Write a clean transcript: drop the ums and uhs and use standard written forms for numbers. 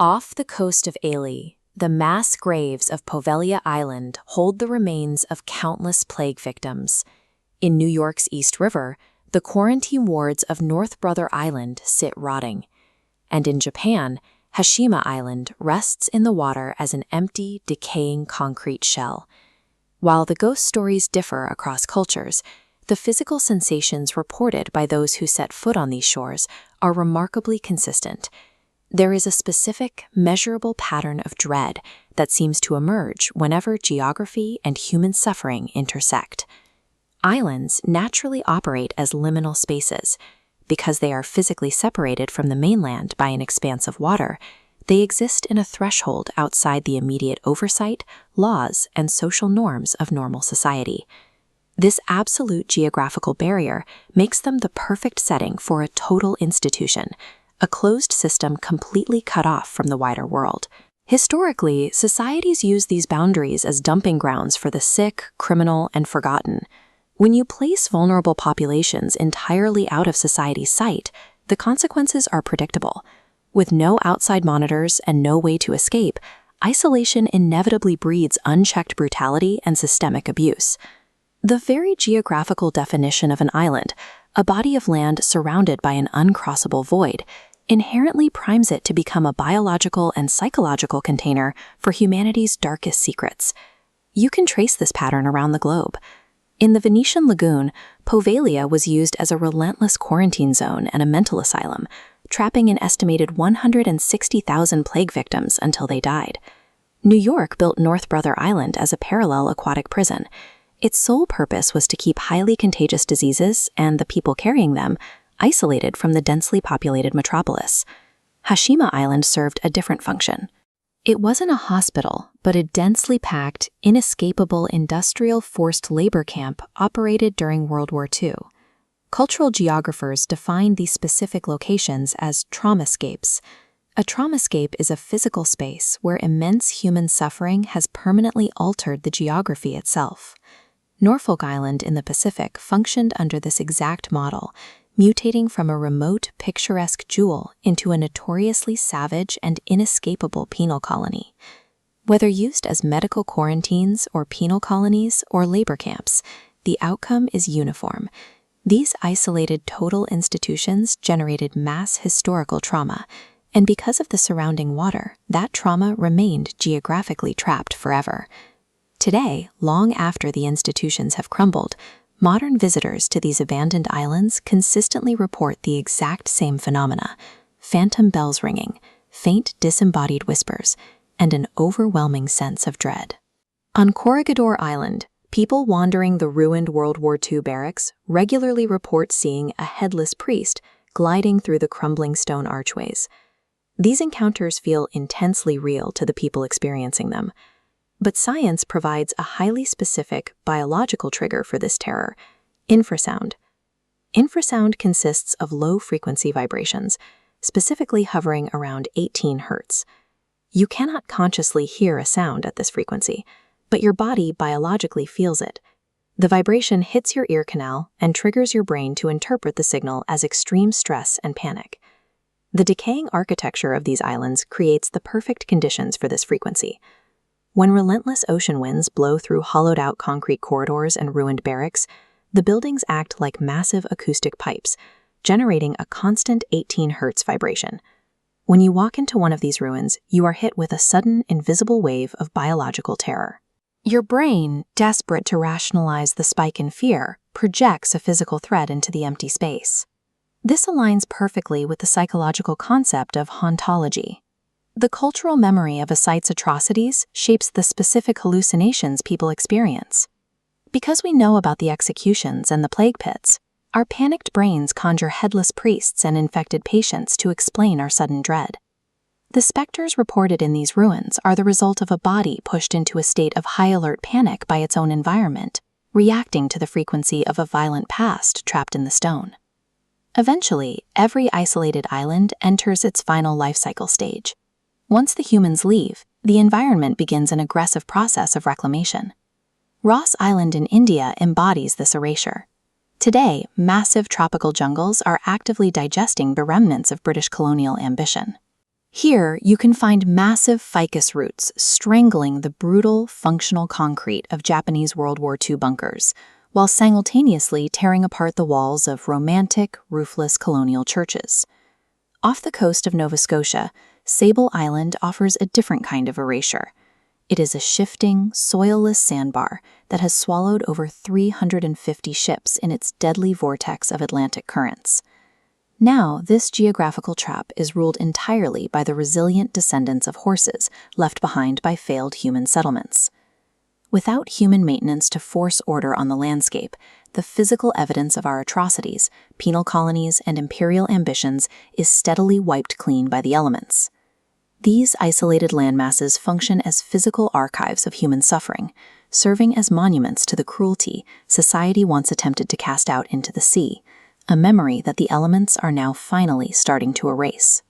Off the coast of Isla, the mass graves of Poveglia Island hold the remains of countless plague victims. In New York's East River, the quarantine wards of North Brother Island sit rotting. And in Japan, Hashima Island rests in the water as an empty, decaying concrete shell. While the ghost stories differ across cultures, the physical sensations reported by those who set foot on these shores are remarkably consistent. There is a specific, measurable pattern of dread that seems to emerge whenever geography and human suffering intersect. Islands naturally operate as liminal spaces. Because they are physically separated from the mainland by an expanse of water, they exist in a threshold outside the immediate oversight, laws, and social norms of normal society. This absolute geographical barrier makes them the perfect setting for a total institution, a closed system completely cut off from the wider world. Historically, societies use these boundaries as dumping grounds for the sick, criminal, and forgotten. When you place vulnerable populations entirely out of society's sight, the consequences are predictable. With no outside monitors and no way to escape, isolation inevitably breeds unchecked brutality and systemic abuse. The very geographical definition of an island, a body of land surrounded by an uncrossable void, inherently primes it to become a biological and psychological container for humanity's darkest secrets. You can trace this pattern around the globe. In the Venetian lagoon, Poveglia was used as a relentless quarantine zone and a mental asylum, trapping an estimated 160,000 plague victims until they died. New York built North Brother Island as a parallel aquatic prison. Its sole purpose was to keep highly contagious diseases and the people carrying them isolated from the densely populated metropolis. Hashima Island served a different function. It wasn't a hospital, but a densely packed, inescapable industrial forced labor camp operated during World War II. Cultural geographers define these specific locations as traumascapes. A traumascape is a physical space where immense human suffering has permanently altered the geography itself. Norfolk Island in the Pacific functioned under this exact model, mutating from a remote, picturesque jewel into a notoriously savage and inescapable penal colony. Whether used as medical quarantines or penal colonies or labor camps, the outcome is uniform. These isolated total institutions generated mass historical trauma, and because of the surrounding water, that trauma remained geographically trapped forever. Today, long after the institutions have crumbled, modern visitors to these abandoned islands consistently report the exact same phenomena: phantom bells ringing, faint disembodied whispers, and an overwhelming sense of dread. On Corregidor Island, people wandering the ruined World War II barracks regularly report seeing a headless priest gliding through the crumbling stone archways. These encounters feel intensely real to the people experiencing them. But science provides a highly specific biological trigger for this terror: infrasound. Infrasound consists of low-frequency vibrations, specifically hovering around 18 Hz. You cannot consciously hear a sound at this frequency, but your body biologically feels it. The vibration hits your ear canal and triggers your brain to interpret the signal as extreme stress and panic. The decaying architecture of these islands creates the perfect conditions for this frequency. When relentless ocean winds blow through hollowed-out concrete corridors and ruined barracks, the buildings act like massive acoustic pipes, generating a constant 18 Hz vibration. When you walk into one of these ruins, you are hit with a sudden, invisible wave of biological terror. Your brain, desperate to rationalize the spike in fear, projects a physical threat into the empty space. This aligns perfectly with the psychological concept of hauntology. The cultural memory of a site's atrocities shapes the specific hallucinations people experience. Because we know about the executions and the plague pits, our panicked brains conjure headless priests and infected patients to explain our sudden dread. The specters reported in these ruins are the result of a body pushed into a state of high-alert panic by its own environment, reacting to the frequency of a violent past trapped in the stone. Eventually, every isolated island enters its final life cycle stage. Once the humans leave, the environment begins an aggressive process of reclamation. Ross Island in India embodies this erasure. Today, massive tropical jungles are actively digesting the remnants of British colonial ambition. Here, you can find massive ficus roots strangling the brutal, functional concrete of Japanese World War II bunkers, while simultaneously tearing apart the walls of romantic, roofless colonial churches. Off the coast of Nova Scotia, Sable Island offers a different kind of erasure. It is a shifting, soilless sandbar that has swallowed over 350 ships in its deadly vortex of Atlantic currents. Now, this geographical trap is ruled entirely by the resilient descendants of horses left behind by failed human settlements. Without human maintenance to force order on the landscape, the physical evidence of our atrocities, penal colonies, and imperial ambitions is steadily wiped clean by the elements. These isolated landmasses function as physical archives of human suffering, serving as monuments to the cruelty society once attempted to cast out into the sea, a memory that the elements are now finally starting to erase.